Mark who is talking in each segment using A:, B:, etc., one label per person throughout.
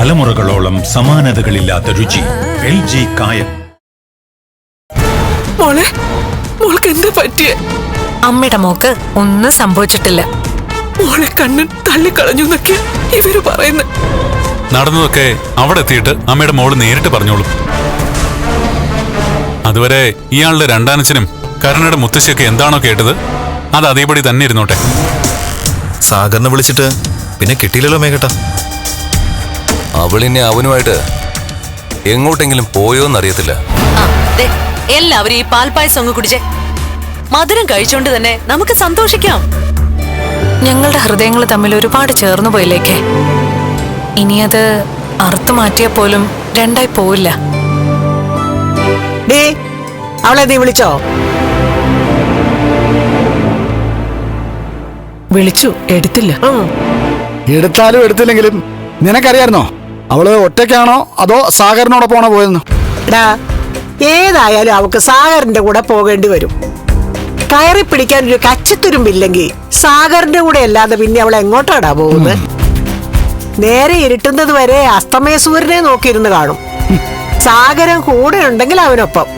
A: തലമുറകളോളം സമാനതകളില്ലാത്ത രുചി. LG കായം.
B: മോളെ, മോൾക്ക് എന്താ പറ്റിയേ?
C: അമ്മയുടെ മോക്ക് ഒന്നും സംഭവിച്ചിട്ടില്ല.
B: മോളെ കണ്ണൻ തള്ളിക്കളഞ്ഞു എന്നൊക്കെ ഇവര് പറയുന്നു.
D: നടന്നതൊക്കെ അവിടെ എത്തിയിട്ട് അമ്മയുടെ മോള് നേരിട്ട് പറഞ്ഞോളൂ. അതുവരെ ഇയാളുടെ രണ്ടാനച്ഛനും കരുണയുടെ മുത്തശ്ശിയൊക്കെ എന്താണോ കേട്ടത് അത് അതേപടി തന്നെ ഇരുന്നോട്ടെ.
E: സാഗറിനെ വിളിച്ചിട്ട് പിന്നെ കിട്ടിയില്ലല്ലോ മേഘട്ട.
F: അവളിനെ അവനുമായിട്ട് എങ്ങോട്ടെങ്കിലും പോയോന്നറിയത്തില്ല.
C: എല്ലാവരും ഈ പാൽപ്പായസം അങ്ങ് കുടിച്ചേ. മധുരം കഴിച്ചോണ്ട് തന്നെ നമുക്ക് സന്തോഷിക്കാം. ഞങ്ങളുടെ ഹൃദയങ്ങൾ തമ്മിൽ ഒരുപാട് ചേർന്നു പോയില്ലേക്കേ. ഇനി അത് അറുത്തു മാറ്റിയാൽ പോലും രണ്ടായി പോവില്ല.
G: അവളെ നീ വിളിച്ചോ?
B: വിളിച്ചു, എടുത്തില്ല.
H: എടുത്താലും എടുത്തില്ലെങ്കിലും നിനക്കറിയായിരുന്നോ അവള് ഒറ്റയ്ക്കാണോ അതോ സാഗറിനോടൊപ്പമാണോ പോയെന്ന്?
G: ഏതായാലും അവക്ക് സാഗറിന്റെ കൂടെ പോകേണ്ടി വരും. കയറി പിടിക്കാൻ ഒരു കച്ചിത്തുരുമ്പില്ലെങ്കിൽ സാഗറിന്റെ കൂടെ അല്ലാതെ പിന്നെ അവൾ എങ്ങോട്ടാടാ പോകുന്നത്? നേരെ ഇരുട്ടുന്നത് വരെ അസ്തമയ സൂര്യനെ നോക്കിയിരുന്ന് കാണും. സാഗരം കൂടെ ഉണ്ടെങ്കിൽ അവനൊപ്പം,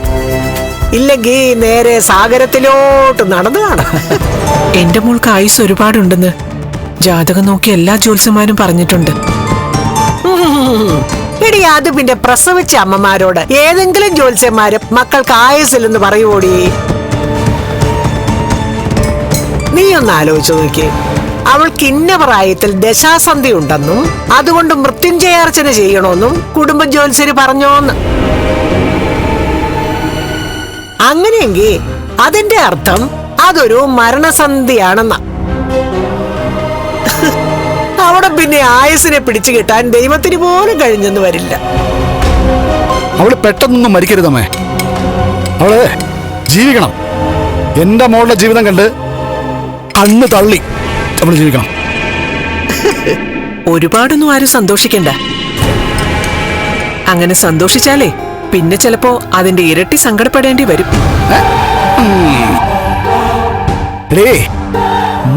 G: ഇല്ലെങ്കിൽ നേരെ സാഗരത്തിലോട്ട് നടന്നു കാണാം.
B: എന്റെ മോൾക്ക് ആയുസ് ഒരുപാടുണ്ടെന്ന് ജാതകം നോക്കി എല്ലാ ജ്യോത്സ്യന്മാരും പറഞ്ഞിട്ടുണ്ട്.
G: എടി, അത് പിന്നെ പ്രസവിച്ച അമ്മമാരോട് ഏതെങ്കിലും ജ്യോത്സ്യന്മാര് മക്കൾക്ക് ആയുസില്ലെന്ന് പറയുവോടി? നീ ഒന്ന് ആലോചിച്ചു നോക്കി. അവൾക്ക് ഇന്ന പ്രായത്തിൽ ദശാസന്ധി ഉണ്ടെന്നും അതുകൊണ്ട് മൃത്യുഞ്ജയാർച്ചന ചെയ്യണമെന്നും കുടുംബ ജ്യോത്സ്യര് പറഞ്ഞോന്ന്. അങ്ങനെയെങ്കിൽ അതിന്റെ അർത്ഥം അതൊരു മരണസന്ധിയാണെന്ന. അവിടെ പിന്നെ ആയുസിനെ പിടിച്ചു കിട്ടാൻ ദൈവത്തിന് പോലും കഴിഞ്ഞെന്ന് വരില്ല.
H: അവള് പെട്ടെന്നൊന്നും മരിക്കരുതമ്മേ. അവള് ജീവിക്കണം. എന്റെ മോളുടെ ജീവിതം കണ്ട് കണ്ണ് തള്ളി അവള് ജീവിക്കണം.
B: ഒരുപാടൊന്നും ആരും സന്തോഷിക്കണ്ട. അങ്ങനെ സന്തോഷിച്ചാലേ പിന്നെ ചിലപ്പോ അതിന്റെ ഇരട്ടി സങ്കടപ്പെടേണ്ടി വരും.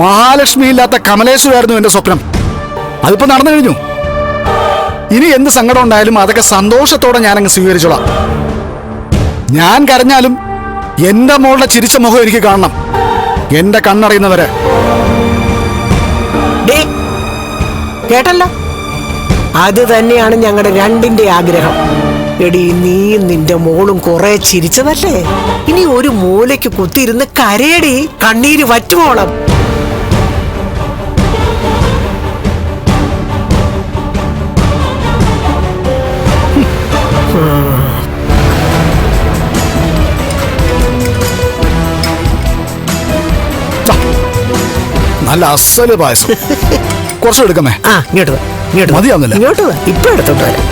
H: മഹാലക്ഷ്മി ഇല്ലാത്ത കമലേശ്വരായിരുന്നു എന്റെ സ്വപ്നം. അതിപ്പോ നടന്നു കഴിഞ്ഞു. ഇനി എന്ത് സങ്കടം ഉണ്ടായാലും അതൊക്കെ സന്തോഷത്തോടെ ഞാനങ്ങ് സ്വീകരിച്ചോളാം. ഞാൻ കരഞ്ഞാലും എന്റെ മോളുടെ ചിരിച്ച മുഖം എനിക്ക് കാണണം, എന്റെ കണ്ണറിയുന്നവരെ.
G: കേട്ടല്ലോ, അത് തന്നെയാണ് ഞങ്ങളുടെ രണ്ടിന്റെ ആഗ്രഹം. എടി, നീയും നിന്റെ മോളും കുറെ ചിരിച്ചതല്ലേ? ഇനി ഒരു മൂലയ്ക്ക് കുത്തിയിരുന്ന് കരയടി, കണ്ണീര് വറ്റുവോളം.
H: നല്ല അസല് പായസം. കുറച്ചും എടുക്കമേ. മതിയാവുന്നില്ല.
G: ഇങ്ങോട്ട് ഇപ്പൊ എടുത്തോട്ട് വരാം.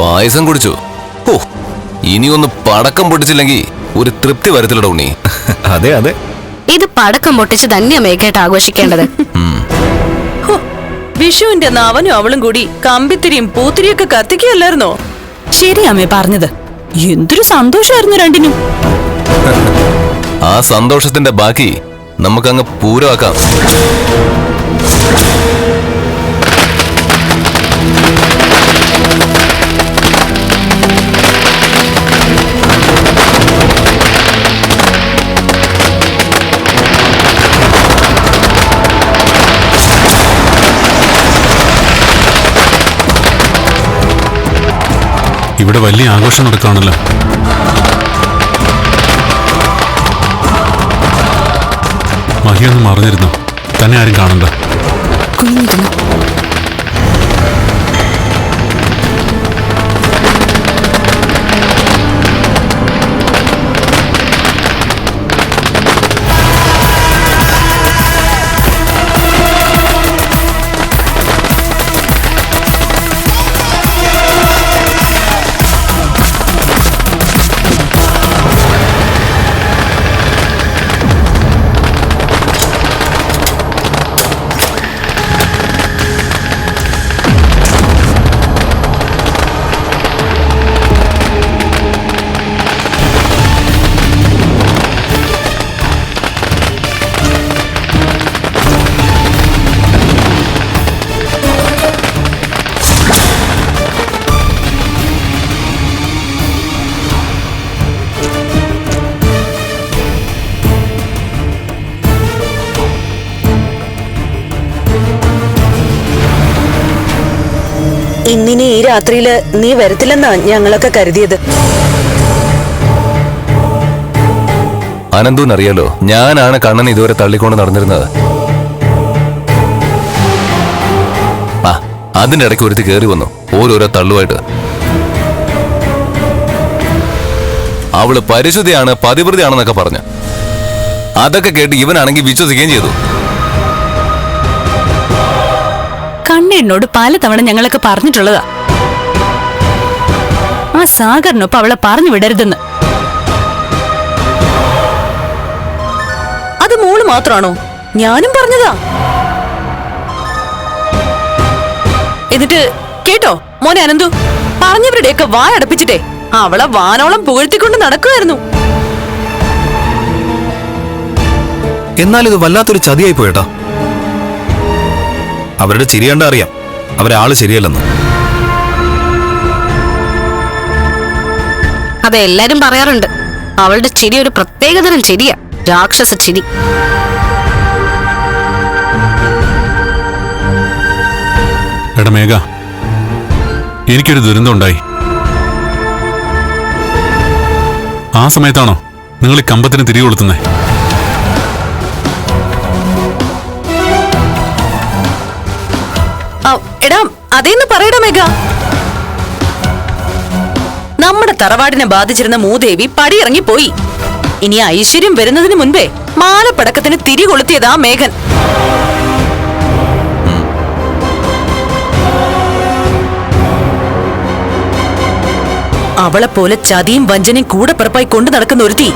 F: പായസം കുടിച്ചു. ഓ, ഇനിയൊന്ന് പടക്കം പൊട്ടിച്ചില്ലെങ്കിൽ ഒരു തൃപ്തി വരത്തില്ലട ഉണ്ണി.
E: അതെ അതെ,
I: ഇത് പടക്കം പൊട്ടിച്ച് തന്നെയാ മേഘേട്ട് ആഘോഷിക്കേണ്ടത്.
C: വിഷുവിന്റെ അവനും അവളും കൂടി കമ്പിത്തിരിയും പൂത്തിരിയൊക്കെ കത്തിക്കുകയല്ലായിരുന്നോ? ശരിയമ്മേ പറഞ്ഞത്. എന്തൊരു സന്തോഷമായിരുന്നു രണ്ടിനും.
F: ആ സന്തോഷത്തിന്റെ ബാക്കി നമുക്കങ്ങ് പൂരമാക്കാം.
D: ഇവിടെ വലിയ ആഘോഷം നടക്കുകയാണല്ലോ. മഹിയൊന്നും മറിഞ്ഞിരുന്നു. തന്നെ ആരും കാണണ്ട.
C: ഇന്നിനി ഈ രാത്രിയില് നീ വരത്തില്ലെന്നാ ഞങ്ങളൊക്കെ കരുതിയത്.
F: അനന്തൂനറിയാലോ, ഞാനാണ് കണ്ണൻ ഇതുവരെ തള്ളിക്കൊണ്ട് നടന്നിരുന്നത്. ആ, അതിന്റെ ഇടയ്ക്ക് ഒരുത്തി കയറി വന്നു, ഓരോരോ തള്ളുമായിട്ട്. അവള് പരിശുദ്ധിയാണ്, പതിവൃതിയാണെന്നൊക്കെ പറഞ്ഞു. അതൊക്കെ കേട്ട് ഇവനാണെങ്കിൽ വിശ്വസിക്കുകയും ചെയ്തു.
C: കണ്ണേടിനോട് പലതവണ ഞങ്ങളൊക്കെ പറഞ്ഞിട്ടുള്ളതാ, ആ സാഗറിനൊപ്പം അവളെ പറഞ്ഞു വിടരുതെന്ന്. അത് മോള് മാത്രാണോ? ഞാനും പറഞ്ഞതാ. എന്നിട്ട് കേട്ടോ മോനെ അനന്തു, പറഞ്ഞവരുടെയൊക്കെ വായടപ്പിച്ചിട്ടേ അവളെ വാനോളം പുകഴ്ത്തിക്കൊണ്ട് നടക്കുമായിരുന്നു.
E: എന്നാൽ ഇത് വല്ലാത്തൊരു ചതിയായി പോയേട്ടാ. അവരുടെ ചിരി കണ്ടാ അറിയാം അവരാള് ശരിയല്ലെന്ന്.
I: അതെ, എല്ലാരും പറയാറുണ്ട് അവളുടെ ചിരി ഒരു പ്രത്യേകതരം ചിരിയാ, രാക്ഷസ ചിരി.
D: എടാ മേഘ, എനിക്കൊരു ദുരന്തം ഉണ്ടായി. ആ സമയത്താണോ നിങ്ങൾ ഈ കമ്പത്തിന് തിരികെ കൊളുത്തുന്നേ?
C: എടാ അതേന്ന് പറയടാ മേഘ. നമ്മുടെ തറവാടിനെ ബാധിച്ചിരുന്ന മൂദേവി പടിയിറങ്ങി പോയി. ഇനി ഐശ്വര്യം വരുന്നതിന് മുൻപേ മാലപ്പടക്കത്തിന് തിരി കൊളുത്തിയതാ മേഘൻ. അവളെ പോലെ ചതിയും വഞ്ചനയും കൂടെ പിറപ്പായി കൊണ്ടു നടക്കുന്ന ഒരുത്തി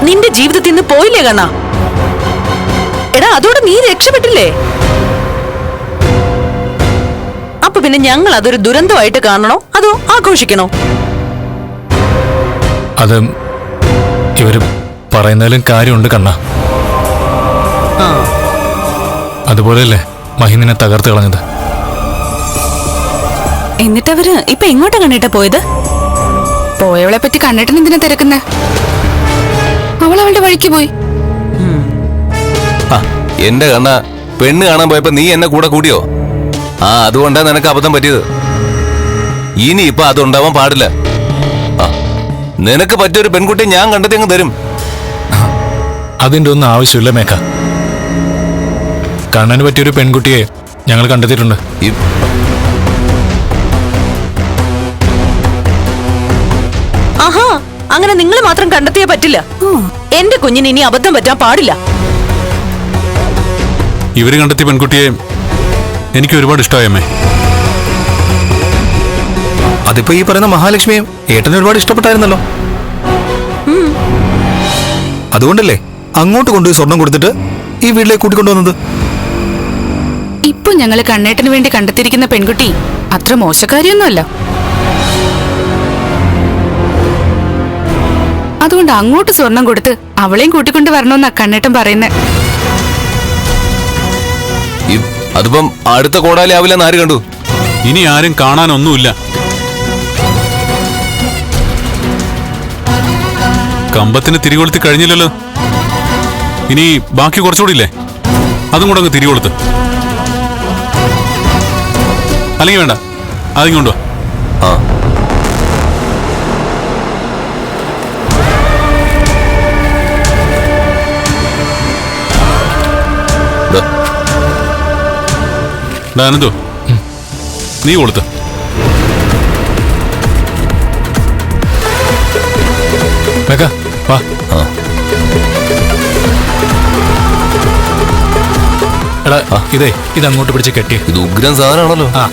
C: നിന്റെ ജീവിതത്തിൽ നിന്ന് പോയില്ലേ കണ്ണാ? എടാ അതോടെ നീ രക്ഷപ്പെട്ടില്ലേ? അപ്പൊ പിന്നെ ഞങ്ങൾ അതൊരു ദുരന്തമായിട്ട് കാണണോ അതോ ആഘോഷിക്കണോ?
J: അത് ഇവര് പറയുന്നതിലും കാര്യമുണ്ട് കണ്ണ. അതുപോലെയല്ലേ മഹിമിനെ തകർത്ത് കളഞ്ഞത്.
C: എന്നിട്ടവര് ഇപ്പൊ എങ്ങോട്ടാ കണ്ണിട്ട പോയത്?
I: പോയവളെ പറ്റി കണ്ണേട്ടൻ എന്തിനാ തിരക്കുന്നേ? അവൾ അവളുടെ വഴിക്ക് പോയി.
F: എന്റെ കണ്ണ, പെണ്ണ് കാണാൻ പോയപ്പോ നീ എന്നെ കൂടെ കൂടിയോ? ആ, അതുകൊണ്ടാ നിനക്ക് അബദ്ധം പറ്റിയത്. ഇനി ഇപ്പൊ അതുണ്ടാവാൻ പാടില്ല. നിനക്ക് പറ്റിയൊരു പെൺകുട്ടിയെ ഞാൻ കണ്ടെത്തി അങ്ങ് തരും.
J: അതിന്റെ ഒന്നും ആവശ്യമില്ല മേഘ. കണ്ണന് പറ്റിയൊരു പെൺകുട്ടിയെ ഞങ്ങൾ കണ്ടെത്തിയിട്ടുണ്ട്.
C: ആഹാ, അങ്ങനെ നിങ്ങൾ മാത്രം കണ്ടെത്തിയേ പറ്റില്ല. എന്റെ കുഞ്ഞിന് ഇനി അബദ്ധം പറ്റാൻ പാടില്ല.
D: ഇവര് കണ്ടെത്തിയ പെൺകുട്ടിയെ എനിക്ക് ഒരുപാട് ഇഷ്ടമായമ്മേ.
E: അതിപ്പോ ഈ പറയുന്ന മഹാലക്ഷ്മിയെ ഏട്ടന് ഒരുപാട് ഇഷ്ടപ്പെട്ടായിരുന്നല്ലോ. അതുകൊണ്ടല്ലേ അങ്ങോട്ട് കൊണ്ടുപോയി സ്വർണം കൊടുത്തിട്ട് ഈ വീട്ടിലേക്ക് കൂട്ടിക്കൊണ്ടുവന്നത്.
I: ഇപ്പൊ ഞങ്ങള് കണ്ണേട്ടന് വേണ്ടി കണ്ടെത്തിയിരിക്കുന്ന പെൺകുട്ടി അത്ര മോശക്കാരിയൊന്നുമല്ല. അതുകൊണ്ട് അങ്ങോട്ട് സ്വർണം കൊടുത്ത് അവളെയും കൂട്ടിക്കൊണ്ട് വരണമെന്നാ കണ്ണേട്ടൻ പറയുന്നേ.
F: അതിപ്പം അടുത്ത കോടാലി ആവില്ലെന്ന് ആര് കണ്ടു?
D: ഇനി ആരും കാണാനൊന്നുമില്ല. കമ്പത്തിന് തിരികൊളുത്തി കഴിഞ്ഞില്ലല്ലോ. ഇനി ബാക്കി കുറച്ചുകൂടി ഇല്ലേ, അതും കൂടെ അങ്ങ് തിരികൊളുത്ത്. അല്ലെങ്കിൽ വേണ്ട, അതിങ്ങ് കൊണ്ടുവാ. അനന്തോ, നീ കൊടുത്ത്.
J: മേഘ വാ. എടാ ഇതേ ഇതങ്ങോട്ട് പിടിച്ച് കെട്ടി.
F: ഇത് ഉഗ്രം സാധനമാണല്ലോ.
J: ആ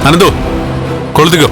D: അനന്തോ, കൊളുത്തിക്കോ.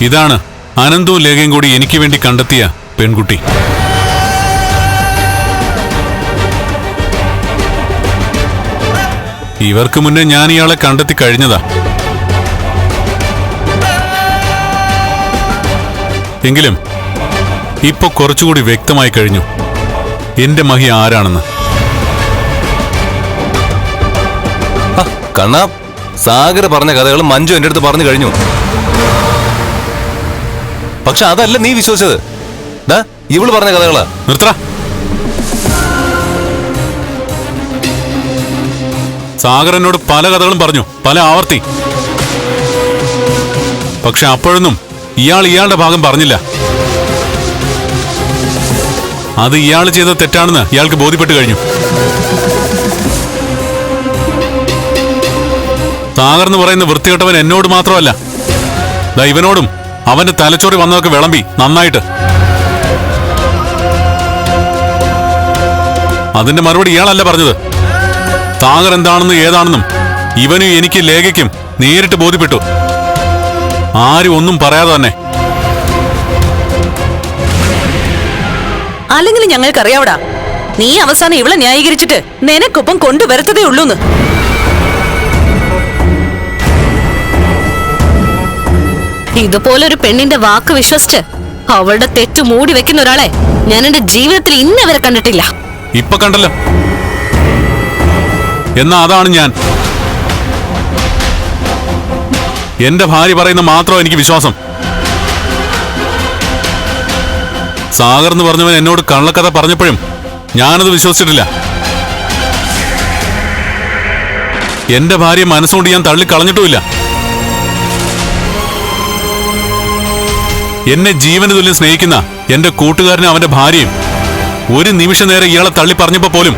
D: ഇതാണ് അനന്തവും ലേഖയും കൂടി എനിക്ക് വേണ്ടി കണ്ടെത്തിയ പെൺകുട്ടി. ഇവർക്ക് മുന്നേ ഞാൻ ഇയാളെ കണ്ടെത്തി കഴിഞ്ഞതാ. എങ്കിലും ഇപ്പൊ കുറച്ചുകൂടി വ്യക്തമായി കഴിഞ്ഞു എന്റെ മഹി ആരാണെന്ന്.
F: കണ്ണാ, സാഗർ പറഞ്ഞ കഥകൾ മഞ്ജു എന്റെ അടുത്ത് പറഞ്ഞു കഴിഞ്ഞു. പക്ഷെ അതല്ല നീ വിശ്വസിച്ചത്. ഇവള് പറഞ്ഞ കഥകളാ.
D: നിർത്തറ. സാഗർ എന്നോട് പല കഥകളും പറഞ്ഞു, പല ആവർത്തി. പക്ഷെ അപ്പോഴൊന്നും ഇയാൾ ഇയാളുടെ ഭാഗം പറഞ്ഞില്ല. അത് ഇയാൾ ചെയ്ത തെറ്റാണെന്ന് ഇയാൾക്ക് ബോധ്യപ്പെട്ടു കഴിഞ്ഞു. സാഗർ എന്ന് പറയുന്ന വൃത്തികെട്ടവൻ എന്നോട് മാത്രമല്ല, ഇവനോടും അവന്റെ തലച്ചോറി വന്നതൊക്കെ വിളമ്പി നന്നായിട്ട്. അതിന്റെ മറുപടി ഇയാളല്ല പറഞ്ഞത്. സാഗർ എന്താണെന്നും ഏതാണെന്നും ഇവനും എനിക്ക് ലേഖയ്ക്കും നേരിട്ട് ബോധ്യപ്പെട്ടു. ആരും ഒന്നും പറയാതെ തന്നെ.
C: അല്ലെങ്കിൽ ഞങ്ങൾക്കറിയാവടാ, നീ അവസാനം ഇവളെ ന്യായീകരിച്ചിട്ട് നിനക്കൊപ്പം കൊണ്ടുവരത്തതേ ഉള്ളൂന്ന്. ഇതുപോലൊരു പെണ്ണിന്റെ വാക്ക് വിശ്വസിച്ച് അവളുടെ തെറ്റ് മൂടി വെക്കുന്ന ഒരാളെ ഞാൻ എന്റെ ജീവിതത്തിൽ ഇന്ന് വരെ കണ്ടിട്ടില്ല.
D: ഇപ്പൊ കണ്ടല്ലോ. എന്നാ അതാണ് ഞാൻ. എന്റെ ഭാര്യ പറയുന്ന മാത്രം എനിക്ക് വിശ്വാസം. സാഗർ എന്ന് പറഞ്ഞവൻ എന്നോട് കള്ളക്കഥ പറഞ്ഞപ്പോഴും ഞാനത് വിശ്വസിച്ചിട്ടില്ല. എന്റെ ഭാര്യ മനസ്സുകൊണ്ട് ഞാൻ തള്ളിക്കളഞ്ഞിട്ടുമില്ല. എന്നെ ജീവന് തുല്യം സ്നേഹിക്കുന്ന എന്റെ കൂട്ടുകാരനും അവന്റെ ഭാര്യയും ഒരു നിമിഷ നേരം ഇയാളെ തള്ളി പറഞ്ഞപ്പോ പോലും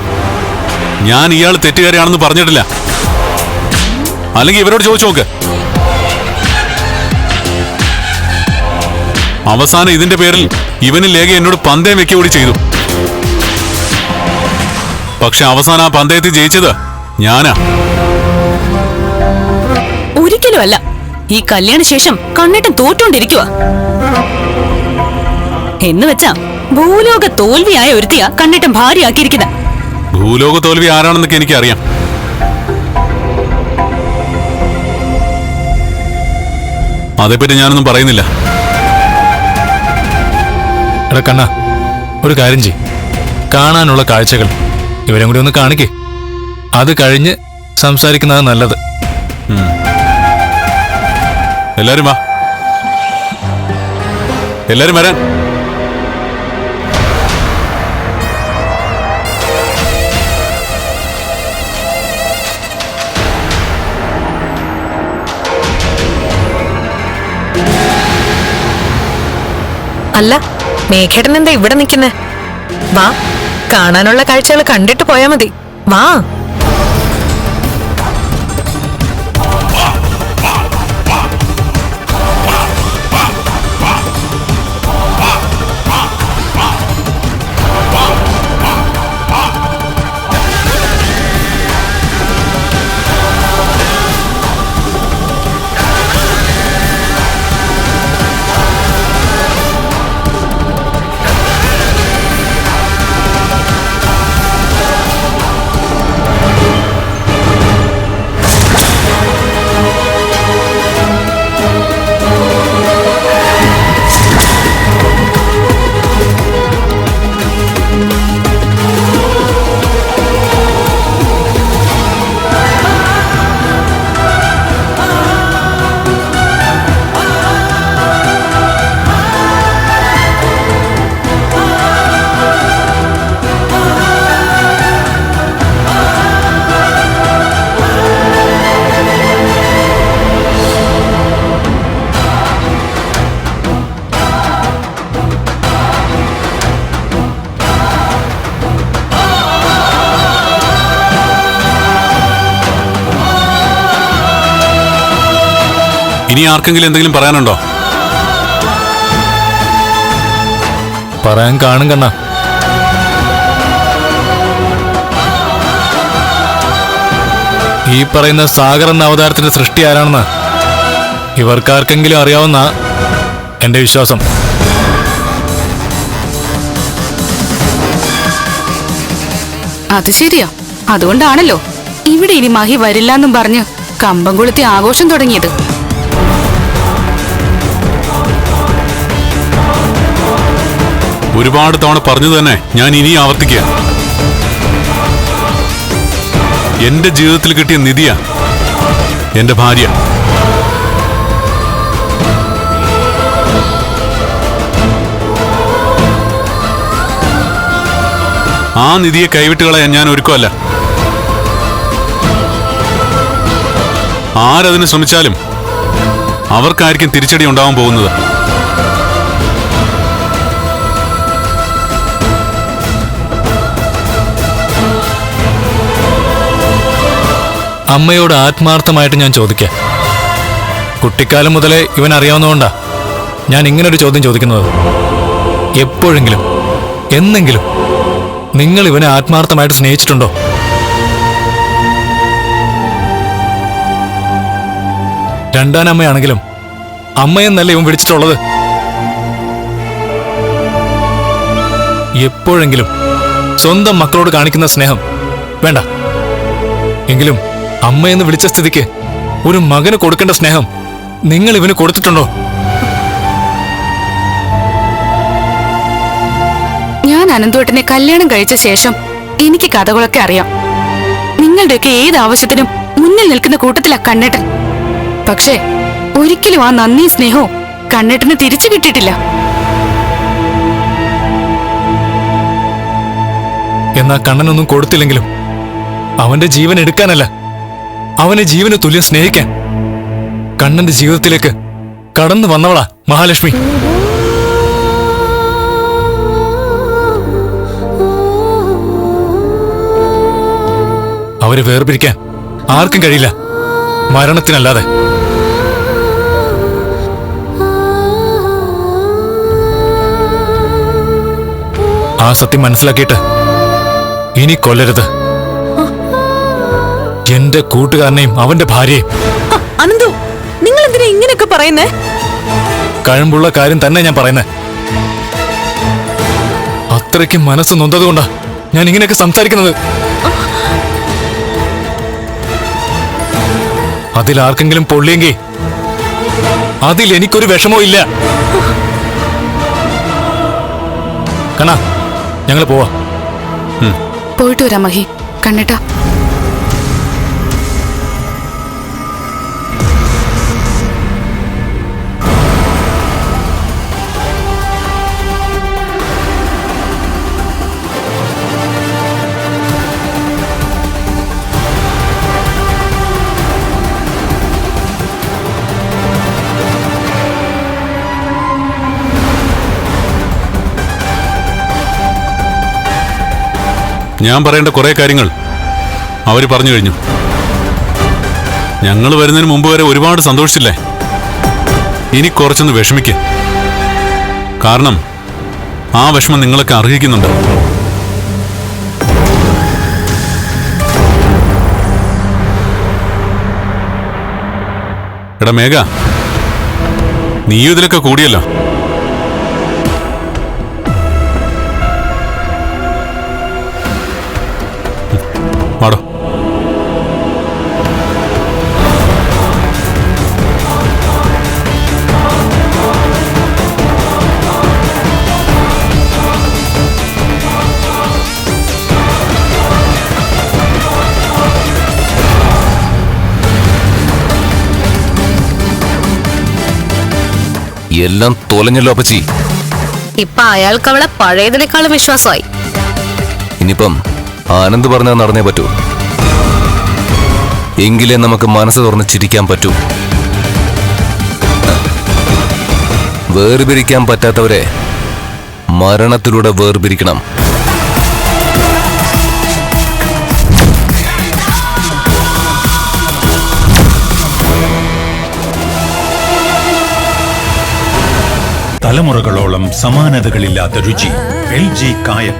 D: ഞാൻ ഇയാൾ തെറ്റുകാരിയാണെന്ന് പറഞ്ഞിട്ടില്ല. അല്ലെങ്കിൽ ഇവരോട് ചോദിച്ചു നോക്ക്. അവസാനം ഇതിന്റെ പേരിൽ ഇവന് ലേഖ എന്നോട് പന്തയം വെക്കുക കൂടി ചെയ്തു. പക്ഷെ അവസാനം ആ പന്തയത്തിൽ ജയിച്ചത് ഞാനാ.
C: ഒരിക്കലും അല്ല. ഈ കല്യാണ ശേഷം കണ്ണിട്ടും തോറ്റോണ്ടിരിക്കുക എന്ന് വെച്ചാ ഭൂലോക തോൽവിയായ ഒരുത്തിയാ കണ്ണിട്ടും ഭാര്യയാക്കിയിരിക്കുന്നത്.
D: ഭൂലോക തോൽവി ആരാണെന്നൊക്കെ എനിക്കറിയാം. അതേപ്പറ്റി ഞാനൊന്നും പറയുന്നില്ല.
J: എടാ കണ്ണ, ഒരു കാര്യം ചെയ്. കാണാനുള്ള കാഴ്ചകൾ ഇവരും കൂടി ഒന്ന് കാണിക്കേ. അത് കഴിഞ്ഞ് സംസാരിക്കുന്നത് നല്ലത്.
D: എല്ലാരും വാ. എല്ലാരും വരാൻ.
C: അല്ല, മേഘേട്ടൻ എന്താ ഇവിടെ നിൽക്കുന്നേ? വാ, കാണാനുള്ള കാഴ്ചകൾ കണ്ടിട്ട് പോയാ മതി. വാ.
D: ഇനി ആർക്കെങ്കിലും എന്തെങ്കിലും പറയാനുണ്ടോ?
J: പറയാൻ കാണും കണ്ണ. ഈ പറയുന്ന സാഗർ എന്ന അവതാരത്തിന്റെ സൃഷ്ടി ആരാണെന്ന് ഇവർക്കാർക്കെങ്കിലും അറിയാവുന്ന എന്റെ വിശ്വാസം.
I: അത് ശരിയാ. അതുകൊണ്ടാണല്ലോ ഇവിടെ ഇനി മഹി വരില്ലെന്നും പറഞ്ഞ് കമ്പം കൊളുത്തി ആഘോഷം തുടങ്ങിയത്.
D: ഒരുപാട് തവണ പറഞ്ഞു തന്നെ ഞാൻ ഇനി ആവർത്തിക്കുക. എന്റെ ജീവിതത്തിൽ കിട്ടിയ നിധിയാ എന്റെ ഭാര്യ. ആ നിധിയെ കൈവിട്ടുകളയാൻ ഞാൻ ഒരുക്കമല്ല. ആരതിന് ശ്രമിച്ചാലും അവർക്കായിരിക്കും തിരിച്ചടി ഉണ്ടാവാൻ പോകുന്നത്.
J: അമ്മയോട് ആത്മാർത്ഥമായിട്ട് ഞാൻ ചോദിക്കാം. കുട്ടിക്കാലം മുതലേ ഇവൻ അറിയാവുന്നതുകൊണ്ടാ ഞാൻ ഇങ്ങനൊരു ചോദ്യം ചോദിക്കുന്നത്. എപ്പോഴെങ്കിലും എന്നെങ്കിലും നിങ്ങൾ ഇവനെ ആത്മാർത്ഥമായിട്ട് സ്നേഹിച്ചിട്ടുണ്ടോ? രണ്ടാനമ്മയാണെങ്കിലും അമ്മയെന്നല്ല ഇവൻ വിളിച്ചിട്ടുള്ളത്. എപ്പോഴെങ്കിലും സ്വന്തം മക്കളോട് കാണിക്കുന്ന സ്നേഹം വേണ്ട എങ്കിലും അമ്മയെന്ന് വിളിച്ച സ്ഥിതിക്ക് ഒരു മകന് കൊടുക്കേണ്ട സ്നേഹം നിങ്ങൾ ഇവന് കൊടുത്തിട്ടുണ്ടോ?
I: ഞാൻ അനന്തോട്ടനെ കല്യാണം കഴിച്ച ശേഷം എനിക്ക് കഥകളൊക്കെ അറിയാം. നിങ്ങളുടെയൊക്കെ ഏത് ആവശ്യത്തിനും മുന്നിൽ നിൽക്കുന്ന കൂട്ടത്തിലാ കണ്ണേട്ടൻ. പക്ഷേ ഒരിക്കലും ആ നന്ദിയും സ്നേഹവും കണ്ണേട്ടന് തിരിച്ചു കിട്ടിയിട്ടില്ല.
J: എന്നാ കണ്ണനൊന്നും കൊടുത്തില്ലെങ്കിലും അവന്റെ ജീവൻ എടുക്കാനല്ല, അവനെ ജീവന് തുല്യം സ്നേഹിക്കാൻ കണ്ണന്റെ ജീവിതത്തിലേക്ക് കടന്നു വന്നവളാ മഹാലക്ഷ്മി. അവരെ വേർപിരിക്കാൻ ആർക്കും കഴിയില്ല, മരണത്തിനല്ലാതെ. ആ സത്യം മനസ്സിലാക്കിയിട്ട് ഇനി കൊല്ലരുത് എന്റെ കൂട്ടുകാരനെയും അവന്റെ ഭാര്യയും.
C: അനന്തു, നിങ്ങൾ എന്തിനാ ഇങ്ങനെയൊക്കെ പറയുന്നേ?
J: കഴമ്പുള്ള കാര്യം തന്നെ ഞാൻ പറയുന്നേ. അത്രയ്ക്ക് മനസ്സ് നൊന്തതുകൊണ്ടാ ഞാൻ ഇങ്ങനെയൊക്കെ സംസാരിക്കുന്നത്. അതിലാർക്കെങ്കിലും പൊള്ളിയെങ്കിൽ അതിൽ എനിക്കൊരു വിഷമവും ഇല്ല. കണ്ണാ, ഞങ്ങൾ പോവാ.
I: പോയിട്ട് വരാം മഹി. കണ്ണേട്ടാ,
D: ഞാൻ പറയേണ്ട കുറെ കാര്യങ്ങൾ അവര് പറഞ്ഞു കഴിഞ്ഞു. ഞങ്ങൾ വരുന്നതിന് മുമ്പ് വരെ ഒരുപാട് സന്തോഷിച്ചില്ലേ? ഇനി കുറച്ചൊന്ന് വിഷമിക്കുക. കാരണം ആ വിഷമം നിങ്ങളൊക്കെ അർഹിക്കുന്നുണ്ട്. എടാ മേഘ, നീയും ഇതിലൊക്കെ കൂടിയല്ലോ. വാടോ.
F: എല്ലാം തോലഞ്ഞല്ലോ അപ്പച്ചി.
C: ഇപ്പൊ അയാൾക്ക് അവളെ പഴയതിനേക്കാളും വിശ്വാസമായി.
F: ഇനിയിപ്പം ആനന്ദ് പറഞ്ഞത് നടന്നേ പറ്റൂ. എങ്കിലേ നമുക്ക് മനസ്സ് തുറന്ന് ചിരിക്കാൻ പറ്റൂ. വേർപിരിക്കാൻ പറ്റാത്തവരെ മരണത്തിലൂടെ വേർപിരിക്കണം.
A: തലമുറകളോളം സമാനതകളില്ലാത്ത രുചി. LG കായം.